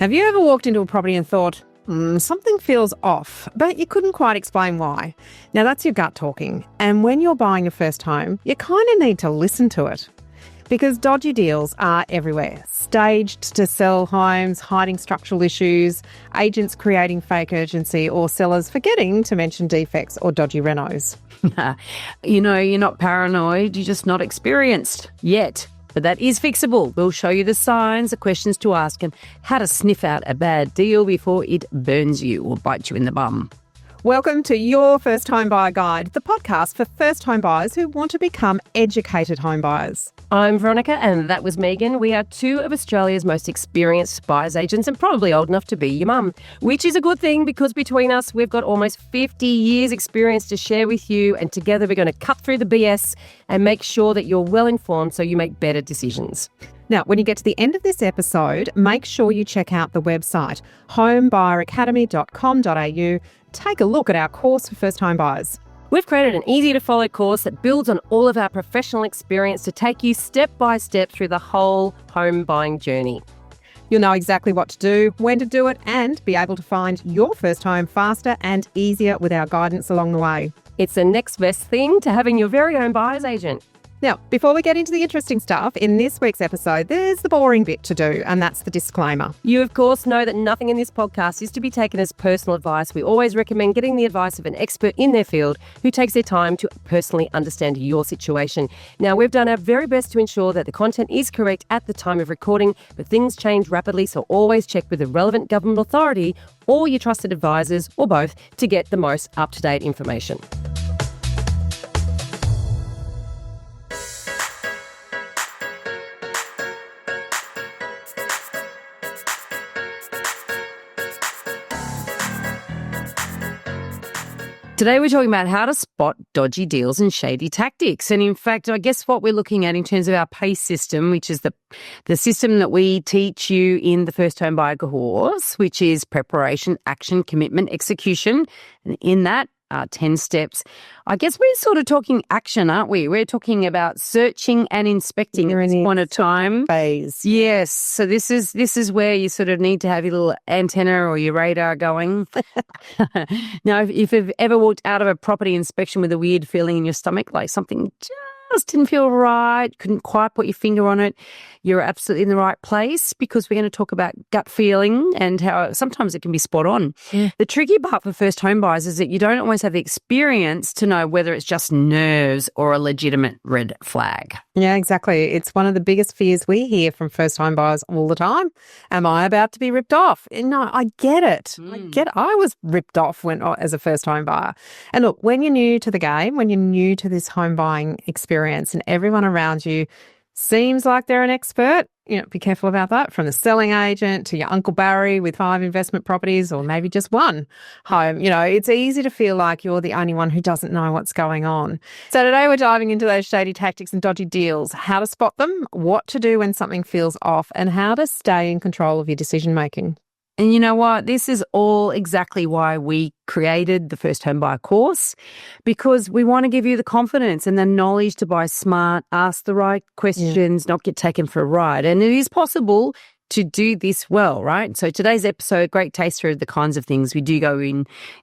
Have you ever walked into a property and thought, something feels off, but you couldn't quite explain why? Now that's your gut talking. And when you're buying your first home, you kind of need to listen to it. Because dodgy deals are everywhere. Staged to sell homes, hiding structural issues, agents creating fake urgency, or sellers forgetting to mention defects or dodgy renos. You're not paranoid, you're just not experienced yet. But that is fixable. We'll show you the signs, the questions to ask, and how to sniff out a bad deal before it burns you or bites you in the bum. Welcome to Your First Home Buyer Guide, the podcast for first home buyers who want to become educated home buyers. I'm Veronica and that was Megan. We are two of Australia's most experienced buyers agents and probably old enough to be your mum, which is a good thing because between us, we've got almost 50 years experience to share with you, and together we're going to cut through the BS and make sure that you're well informed so you make better decisions. Now, when you get to the end of this episode, make sure you check out the website, homebuyeracademy.com.au. Take a look at our course for first home buyers. We've created an easy-to-follow course that builds on all of our professional experience to take you step by step through the whole home buying journey. You'll know exactly what to do, when to do it, and be able to find your first home faster and easier with our guidance along the way. It's the next best thing to having your very own buyer's agent. Now, before we get into the interesting stuff, in this week's episode, there's the boring bit to do, and that's the disclaimer. You, of course, know that nothing in this podcast is to be taken as personal advice. We always recommend getting the advice of an expert in their field who takes their time to personally understand your situation. Now, we've done our very best to ensure that the content is correct at the time of recording, but things change rapidly, so always check with the relevant government authority or your trusted advisors, or both, to get the most up-to-date information. Today we're talking about how to spot dodgy deals and shady tactics. And in fact, I guess what we're looking at in terms of our PACE system, which is the system that we teach you in the First Home Buyer course, which is preparation, action, commitment, execution. And in that, 10 steps. I guess we're sort of talking action, aren't we? We're talking about searching and inspecting at this point of time. Phase. Yes. So this is where you sort of need to have your little antenna or your radar going. Now, if you've ever walked out of a property inspection with a weird feeling in your stomach, like something just didn't feel right, couldn't quite put your finger on it, you're absolutely in the right place, because we're going to talk about gut feeling and how sometimes it can be spot on. Yeah. The tricky part for first home buyers is that you don't always have the experience to know whether it's just nerves or a legitimate red flag. Yeah, exactly. It's one of the biggest fears we hear from first home buyers all the time. Am I about to be ripped off? No, I get it. I was ripped off as a first home buyer. And look, when you're new to the game, when you're new to this home buying experience and everyone around you seems like they're an expert, be careful about that. From the selling agent to your Uncle Barry with 5 investment properties, or maybe just one home, it's easy to feel like you're the only one who doesn't know what's going on. So today we're diving into those shady tactics and dodgy deals, how to spot them, what to do when something feels off, and how to stay in control of your decision making. And you know what? This is all exactly why we created the First Home Buyer course, because we want to give you the confidence and the knowledge to buy smart, ask the right questions, not get taken for a ride. And it is possible to do this well, right? So today's episode, great taster of the kinds of things we do go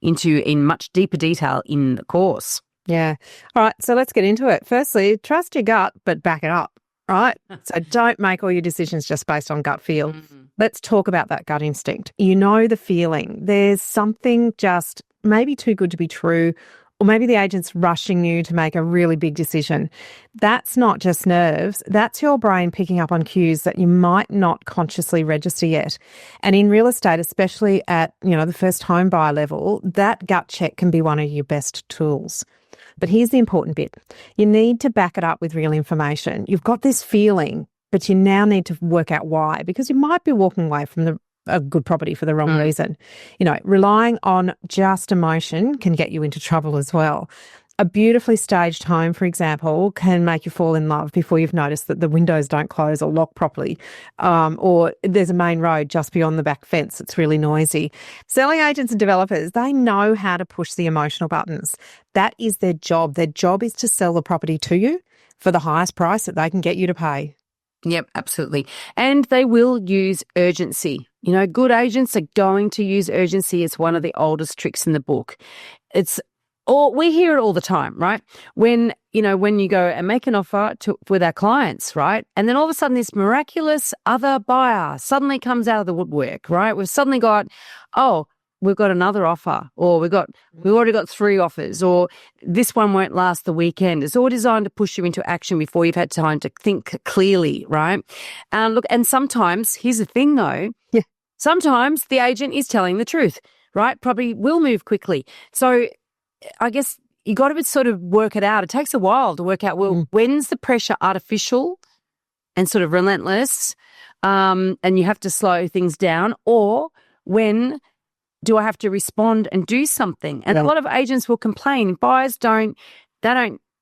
into in much deeper detail in the course. Yeah. All right. So let's get into it. Firstly, trust your gut, but back it up. Right? So don't make all your decisions just based on gut feel. Let's talk about that gut instinct. You know the feeling. There's something just maybe too good to be true, or maybe the agent's rushing you to make a really big decision. That's not just nerves. That's your brain picking up on cues that you might not consciously register yet. And in real estate, especially at, the first home buyer level, that gut check can be one of your best tools. But here's the important bit. You need to back it up with real information. You've got this feeling, but you now need to work out why, because you might be walking away from a good property for the wrong reason. Relying on just emotion can get you into trouble as well. A beautifully staged home, for example, can make you fall in love before you've noticed that the windows don't close or lock properly, or there's a main road just beyond the back fence that's really noisy. Selling agents and developers, they know how to push the emotional buttons. That is their job. Their job is to sell the property to you for the highest price that they can get you to pay. Yep, absolutely. And they will use urgency. You know, good agents are going to use urgency. It's one of the oldest tricks in the book. We hear it all the time, right? When you go and make an offer with our clients, right? And then all of a sudden this miraculous other buyer suddenly comes out of the woodwork, right? We've suddenly got, we've got another we've already got 3 offers, or this one won't last the weekend. It's all designed to push you into action before you've had time to think clearly, right? Look, and sometimes, here's the thing though, sometimes the agent is telling the truth, right? Probably will move quickly. So I guess you got to sort of work it out. It takes a while to work out, when's the pressure artificial and sort of relentless, and you have to slow things down, or when do I have to respond and do something? And a lot of agents will complain. Buyers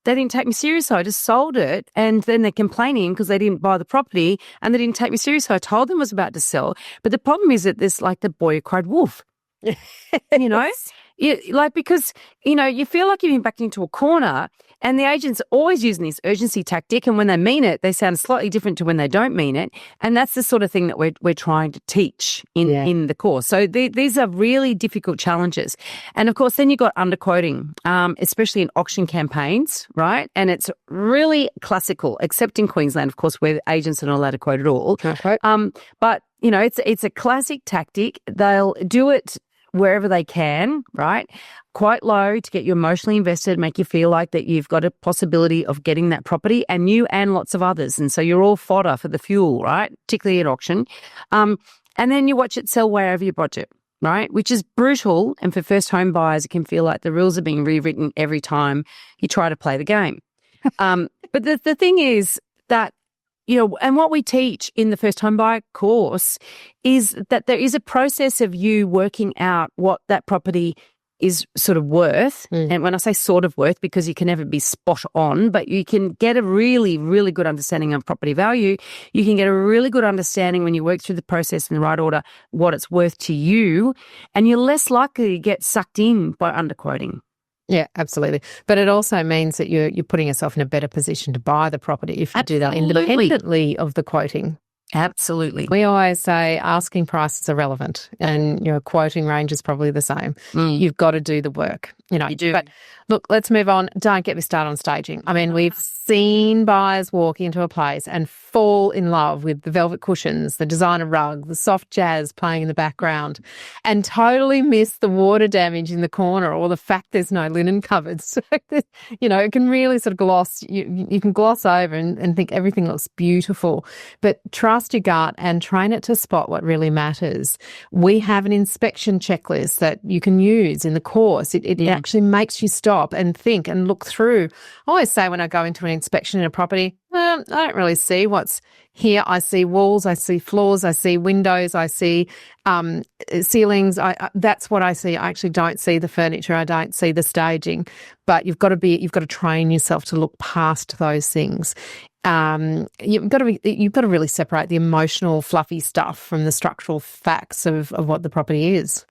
they didn't take me seriously. I just sold it, and then they're complaining because they didn't buy the property and they didn't take me seriously. I told them I was about to sell. But the problem is that there's like the boy who cried wolf, you know? Because, you feel like you've been backed into a corner, and the agent's always using this urgency tactic, and when they mean it, they sound slightly different to when they don't mean it. And that's the sort of thing that we're trying to teach in the course. So these are really difficult challenges. And of course, then you've got underquoting, especially in auction campaigns, right? And it's really classical, except in Queensland, of course, where agents are not allowed to quote at all. But, it's a classic tactic. They'll do it wherever they can, right? Quite low to get you emotionally invested, make you feel like that you've got a possibility of getting that property, and you and lots of others. And so you're all fodder for the fuel, right? Particularly at auction. And then you watch it sell way over your budget, right? Which is brutal. And for first home buyers, it can feel like the rules are being rewritten every time you try to play the game. But the thing is that, and what we teach in the first home buyer course is that there is a process of you working out what that property is sort of worth. And when I say sort of worth, because you can never be spot on, but you can get a really, really good understanding of property value. You can get a really good understanding when you work through the process in the right order, what it's worth to you, and you're less likely to get sucked in by underquoting. Yeah, absolutely. But it also means that you're putting yourself in a better position to buy the property if you do that independently of the quoting. Absolutely. We always say asking prices are relevant, and your quoting range is probably the same. You've got to do the work. You do. But look, let's move on. Don't get me started on staging. I mean, we've seen buyers walk into a place and fall in love with the velvet cushions, the designer rug, the soft jazz playing in the background, and totally miss the water damage in the corner or the fact there's no linen cupboards. So, it can really sort of gloss, you can gloss over and think everything looks beautiful. But trust your gut and train it to spot what really matters. We have an inspection checklist that you can use in the course. It actually makes you stop and think and look through. I always say when I go into an inspection in a property, I don't really see what's here. I see walls, I see floors, I see windows, I see ceilings. That's what I see. I actually don't see the furniture. I don't see the staging. But you've got to train yourself to look past those things. You've got to really separate the emotional, fluffy stuff from the structural facts of what the property is.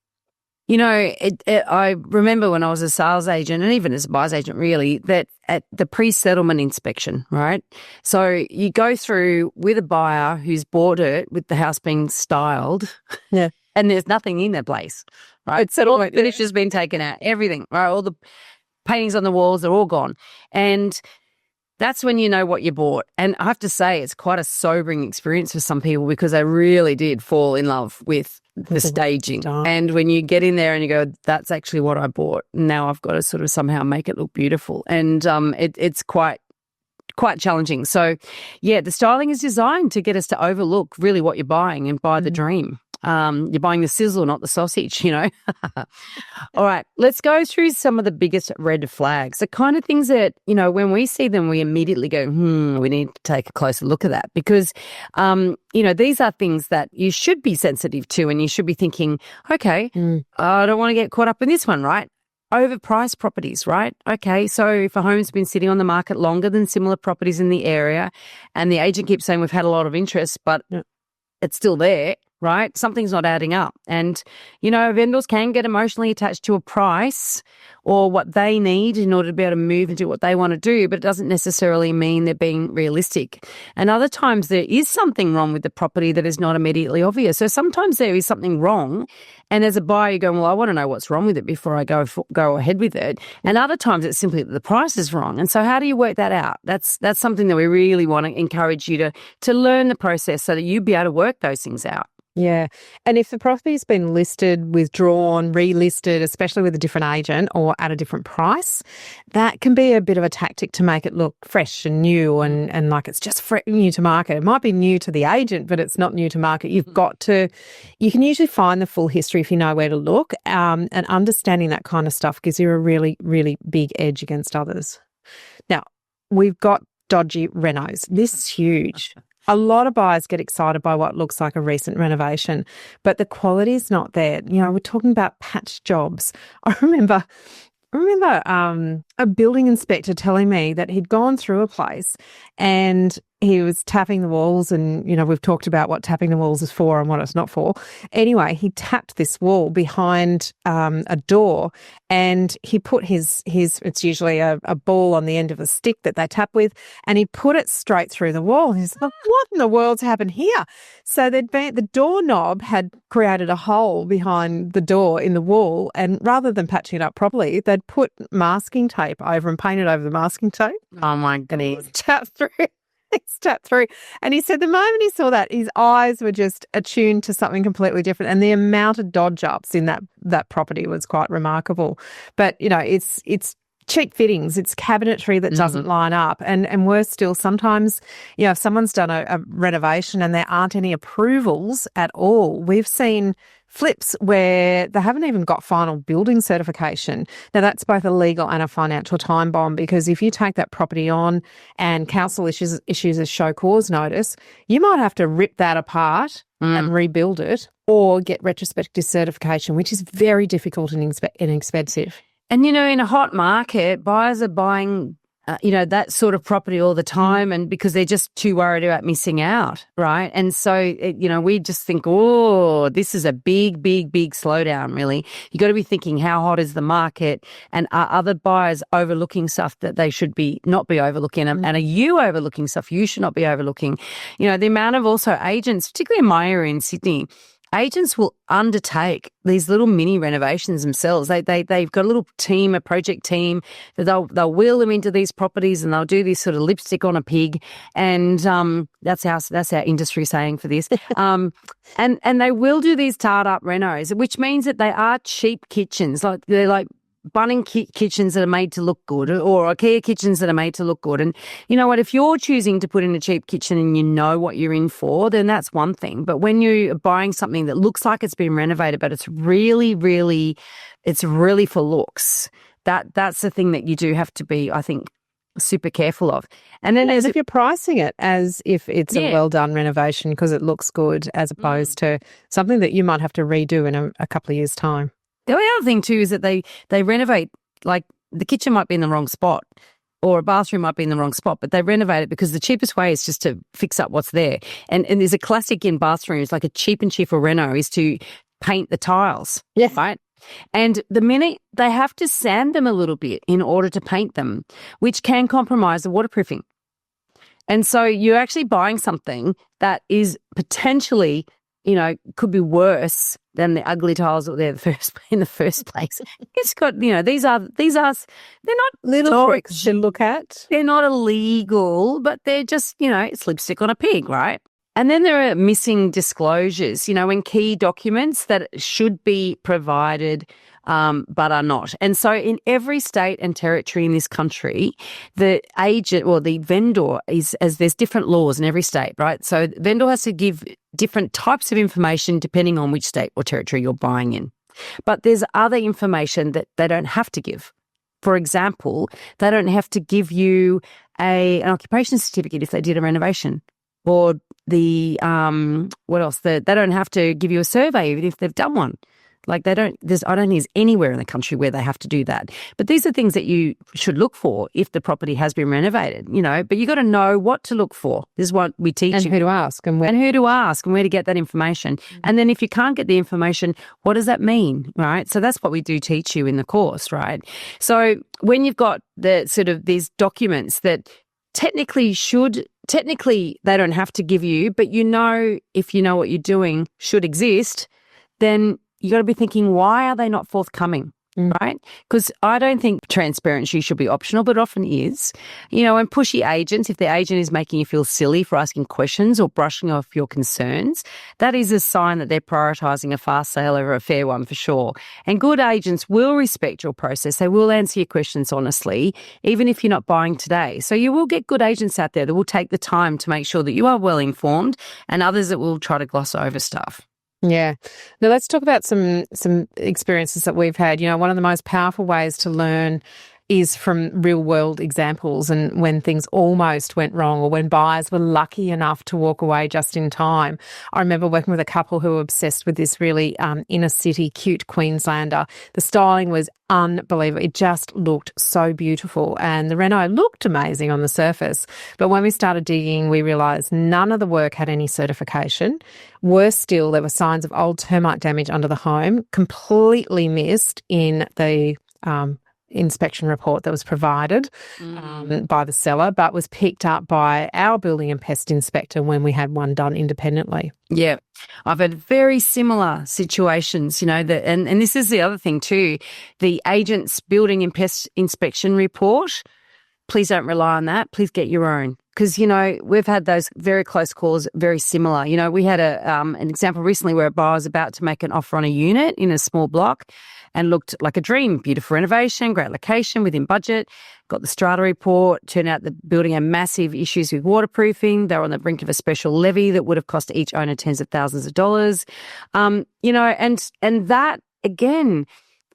I remember when I was a sales agent, and even as a buyer's agent really, that at the pre-settlement inspection, right? So you go through with a buyer who's bought it with the house being styled, and there's nothing in that place, right? Settlement finish has been taken out, everything, right? All the paintings on the walls are all gone. And that's when you know what you bought. And I have to say, it's quite a sobering experience for some people, because they really did fall in love with the staging. And when you get in there and you go, that's actually what I bought. Now I've got to sort of somehow make it look beautiful. And it's quite challenging. So, the styling is designed to get us to overlook really what you're buying and buy the dream. You're buying the sizzle, not the sausage, All right, let's go through some of the biggest red flags, the kind of things that, when we see them, we immediately go, we need to take a closer look at that, because, these are things that you should be sensitive to, and you should be thinking, okay, I don't want to get caught up in this one, right? Overpriced properties, right? Okay, so if a home's been sitting on the market longer than similar properties in the area, and the agent keeps saying we've had a lot of interest, but it's still there, right? Something's not adding up. And, vendors can get emotionally attached to a price or what they need in order to be able to move and do what they want to do, but it doesn't necessarily mean they're being realistic. And other times there is something wrong with the property that is not immediately obvious. So sometimes there is something wrong, and as a buyer, you're going, well, I want to know what's wrong with it before I go ahead with it. And other times it's simply that the price is wrong. And so how do you work that out? That's something that we really want to encourage you to learn the process so that you be able to work those things out. Yeah. And if the property's been listed, withdrawn, relisted, especially with a different agent or at a different price, that can be a bit of a tactic to make it look fresh and new and like it's just new to market. It might be new to the agent, but it's not new to market. You can usually find the full history if you know where to look, and understanding that kind of stuff gives you a really, really big edge against others. Now, we've got dodgy renos. This is huge. A lot of buyers get excited by what looks like a recent renovation, but the quality is not there. We're talking about patch jobs. I remember a building inspector telling me that he'd gone through a place and he was tapping the walls, and, we've talked about what tapping the walls is for and what it's not for. Anyway, he tapped this wall behind a door, and he put his it's usually a ball on the end of a stick that they tap with, and he put it straight through the wall. He's like, what in the world's happened here? So the doorknob had created a hole behind the door in the wall, and rather than patching it up properly, they'd put masking tape over and painted over the masking tape. Oh my goodness. Tapped through. It's tapped through. And he said the moment he saw that, his eyes were just attuned to something completely different. And the amount of dodge ups in that property was quite remarkable. But, it's cheap fittings, it's cabinetry that doesn't line up. And worse still, sometimes, if someone's done a renovation and there aren't any approvals at all, we've seen flips where they haven't even got final building certification. Now, that's both a legal and a financial time bomb, because if you take that property on and council issues a show cause notice, you might have to rip that apart and rebuild it, or get retrospective certification, which is very difficult and expensive. And, in a hot market, buyers are buying, that sort of property all the time, and because they're just too worried about missing out, right? And so, we just think, oh, this is a big, big, big slowdown, really. You got to be thinking, how hot is the market? And are other buyers overlooking stuff that they should not be overlooking? And are you overlooking stuff you should not be overlooking? The amount of also agents, particularly in my area in Sydney, agents will undertake these little mini renovations themselves. They've got a little team, a project team, that they'll wheel them into these properties, and they'll do this sort of lipstick on a pig, and that's our industry saying for this. And they will do these tarred up renos, which means that they are cheap kitchens. They're like Bunnings kitchens that are made to look good, or IKEA kitchens that are made to look good. And you know what? If you're choosing to put in a cheap kitchen and you know what you're in for, then that's one thing. But when you're buying something that looks like it's been renovated, but it's really, really, it's really for looks, that's the thing that you do have to be, I think, super careful of. And then if you're pricing it as if it's a well done renovation because it looks good, as opposed to something that you might have to redo in a couple of years' time. The other thing too is that they renovate, like the kitchen might be in the wrong spot, or a bathroom might be in the wrong spot, but they renovate it because the cheapest way is just to fix up what's there. And there's a classic in bathrooms, like a cheap and cheaper reno, is to paint the tiles. Yeah. Right? And the minute they have to sand them a little bit in order to paint them, which can compromise the waterproofing. And so you're actually buying something that is potentially, could be worse than the ugly tiles that were there in the first place. It's got, these are they're not little tricks to look at. They're not illegal, but they're just, it's lipstick on a pig, right? And then there are missing disclosures, in key documents that should be provided but are not. And so in every state and territory in this country, the agent or the vendor there's different laws in every state, right? So the vendor has to give different types of information depending on which state or territory you're buying in. But there's other information that they don't have to give. For example, they don't have to give you an occupation certificate if they did a renovation. Or what else? They don't have to give you a survey even if they've done one. Like I don't think there's anywhere in the country where they have to do that. But these are things that you should look for if the property has been renovated, but you got to know what to look for. This is what we teach And you. who to ask and where. And who to ask and where to get that information. And then if you can't get the information, what does that mean, right? So that's what we do teach you in the course, right? So when you've got the sort of these documents that technically they don't have to give you, but if you know what you're doing should exist, then you got to be thinking, why are they not forthcoming? Right? Because I don't think transparency should be optional, but it often is. And pushy agents, if the agent is making you feel silly for asking questions or brushing off your concerns, that is a sign that they're prioritising a fast sale over a fair one for sure. And good agents will respect your process. They will answer your questions honestly, even if you're not buying today. So you will get good agents out there that will take the time to make sure that you are well informed, and others that will try to gloss over stuff. Yeah. Now let's talk about some experiences that we've had. One of the most powerful ways to learn is from real world examples, and when things almost went wrong or when buyers were lucky enough to walk away just in time. I remember working with a couple who were obsessed with this really inner city cute Queenslander. The styling was unbelievable. It just looked so beautiful, and the reno looked amazing on the surface. But when we started digging, we realised none of the work had any certification. Worse still, there were signs of old termite damage under the home, completely missed in the inspection report that was provided by the seller, but was picked up by our building and pest inspector when we had one done independently. Yeah, I've had very similar situations, and this is the other thing too, the agent's building and pest inspection report. Please don't rely on that. Please get your own. Because, we've had those very close calls, very similar. We had an example recently where a buyer was about to make an offer on a unit in a small block and looked like a dream. Beautiful renovation, great location, within budget. Got the strata report. Turned out the building had massive issues with waterproofing. They were on the brink of a special levy that would have cost each owner tens of thousands of dollars. And that, again,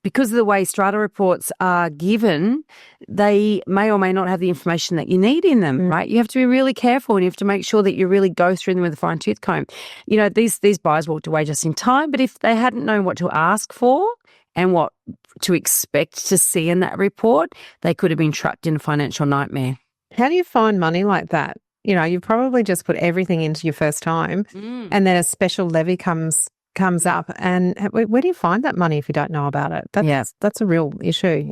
because of the way strata reports are given, they may or may not have the information that you need in them, right? You have to be really careful, and you have to make sure that you really go through them with a fine-tooth comb. These buyers walked away just in time, but if they hadn't known what to ask for and what to expect to see in that report, they could have been trapped in a financial nightmare. How do you find money like that? You probably just put everything into your first home and then a special levy comes up, and where do you find that money if you don't know about it? That's a real issue,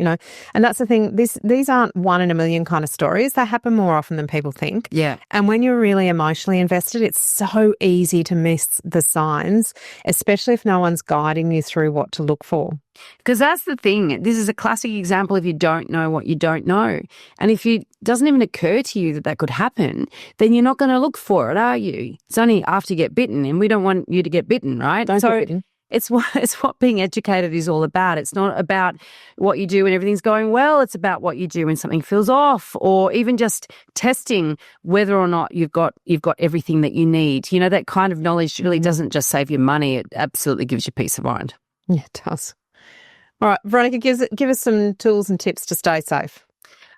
and that's the thing. These aren't one in a million kind of stories. They happen more often than people think. Yeah. And when you're really emotionally invested, it's so easy to miss the signs, especially if no one's guiding you through what to look for. Because that's the thing. This is a classic example if you don't know what you don't know. And if it doesn't even occur to you that could happen, then you're not going to look for it, are you? It's only after you get bitten, and we don't want you to get bitten, right? Don't get bitten. It's what being educated is all about. It's not about what you do when everything's going well. It's about what you do when something feels off, or even just testing whether or not you've got everything that you need. That kind of knowledge really doesn't just save you money. It absolutely gives you peace of mind. Yeah, it does. All right, Veronica, give us some tools and tips to stay safe.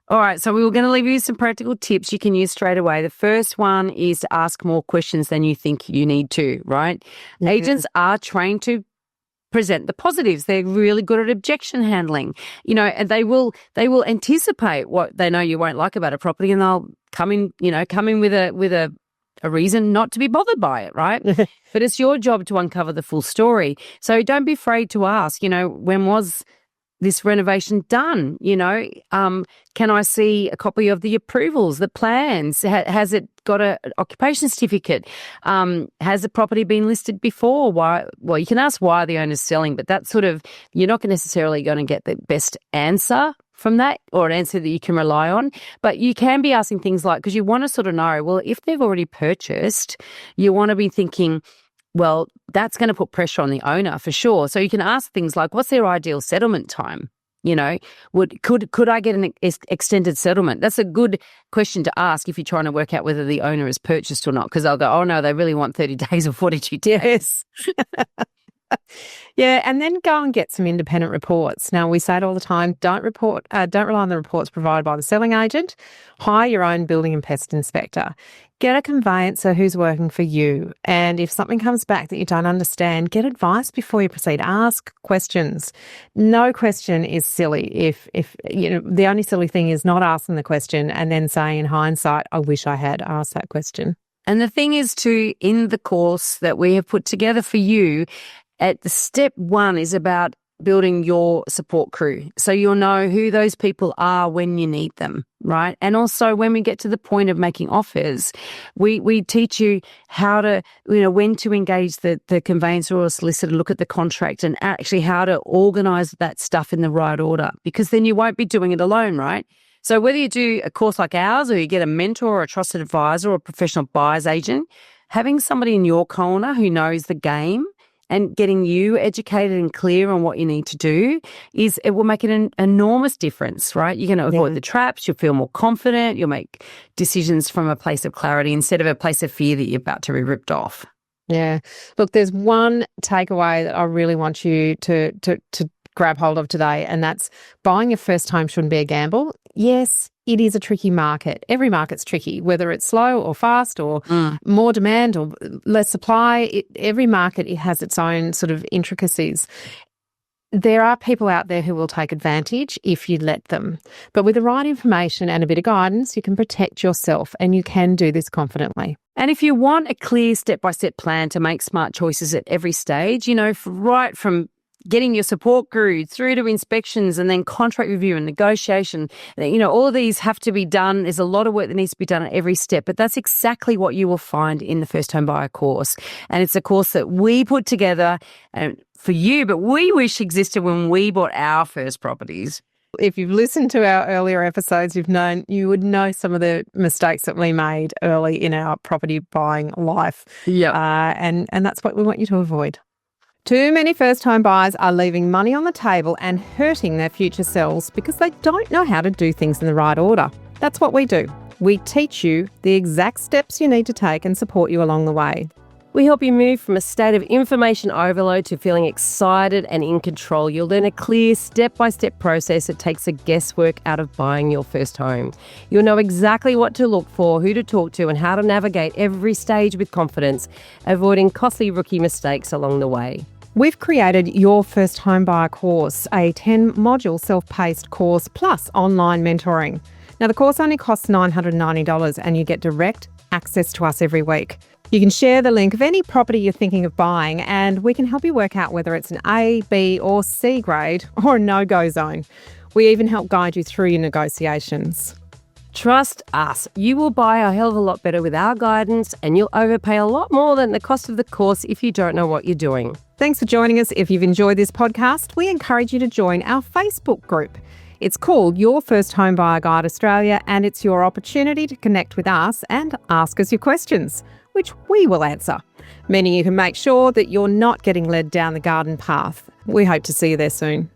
All right, so we were going to leave you some practical tips you can use straight away. The first one is to ask more questions than you think you need to, right? Mm-hmm. Agents are trained to present the positives. They're really good at objection handling, and they will anticipate what they know you won't like about a property, and they'll come in with a reason not to be bothered by it, right? But it's your job to uncover the full story. So don't be afraid to ask, when was this renovation done? Can I see a copy of the approvals, the plans? Has it got an occupation certificate? Has the property been listed before? Why? Well, you can ask why the owner's selling, but that's you're not necessarily going to get the best answer from that, or an answer that you can rely on. But you can be asking things like, because you want to know, well, if they've already purchased, you want to be thinking, well, that's going to put pressure on the owner for sure. So you can ask things like, what's their ideal settlement time? Could I get an extended settlement? That's a good question to ask if you're trying to work out whether the owner has purchased or not, because they'll go, oh no, they really want 30 days or 42 days. Yes. Yeah, and then go and get some independent reports. Now, we say it all the time, don't rely on the reports provided by the selling agent. Hire your own building and pest inspector. Get a conveyancer who's working for you. And if something comes back that you don't understand, get advice before you proceed. Ask questions. No question is silly. If the only silly thing is not asking the question and then saying in hindsight, I wish I had asked that question. And the thing is too, in the course that we have put together for you, at the step 1 is about building your support crew. So you'll know who those people are when you need them, right? And also when we get to the point of making offers, we teach you how to, when to engage the conveyancer or solicitor, look at the contract and actually how to organise that stuff in the right order, because then you won't be doing it alone, right? So whether you do a course like ours or you get a mentor or a trusted advisor or a professional buyer's agent, having somebody in your corner who knows the game and getting you educated and clear on what you need to do it will make an enormous difference, right? You're going to avoid the traps, you'll feel more confident, you'll make decisions from a place of clarity instead of a place of fear that you're about to be ripped off. Yeah. Look, there's one takeaway that I really want you to grab hold of today, and that's buying your first home shouldn't be a gamble. Yes, it is a tricky market. Every market's tricky, whether it's slow or fast or more demand or less supply. Every market has its own sort of intricacies. There are people out there who will take advantage if you let them. But with the right information and a bit of guidance, you can protect yourself, and you can do this confidently. And if you want a clear step-by-step plan to make smart choices at every stage, right from getting your support crew through to inspections and then contract review and negotiation, all of these have to be done. There's a lot of work that needs to be done at every step, but that's exactly what you will find in the First Home Buyer course. And it's a course that we put together for you, but we wish existed when we bought our first properties. If you've listened to our earlier episodes, you would know some of the mistakes that we made early in our property buying life. Yeah. And that's what we want you to avoid. Too many first-home buyers are leaving money on the table and hurting their future selves because they don't know how to do things in the right order. That's what we do. We teach you the exact steps you need to take and support you along the way. We help you move from a state of information overload to feeling excited and in control. You'll learn a clear step-by-step process that takes the guesswork out of buying your first home. You'll know exactly what to look for, who to talk to, and how to navigate every stage with confidence, avoiding costly rookie mistakes along the way. We've created your First Home Buyer course, a 10-module self-paced course plus online mentoring. Now, the course only costs $990 and you get direct access to us every week. You can share the link of any property you're thinking of buying and we can help you work out whether it's an A, B or C grade or a no-go zone. We even help guide you through your negotiations. Trust us, you will buy a hell of a lot better with our guidance and you'll overpay a lot more than the cost of the course if you don't know what you're doing. Thanks for joining us. If you've enjoyed this podcast, we encourage you to join our Facebook group. It's called Your First Home Buyer Guide Australia, and it's your opportunity to connect with us and ask us your questions, which we will answer. Meaning you can make sure that you're not getting led down the garden path. We hope to see you there soon.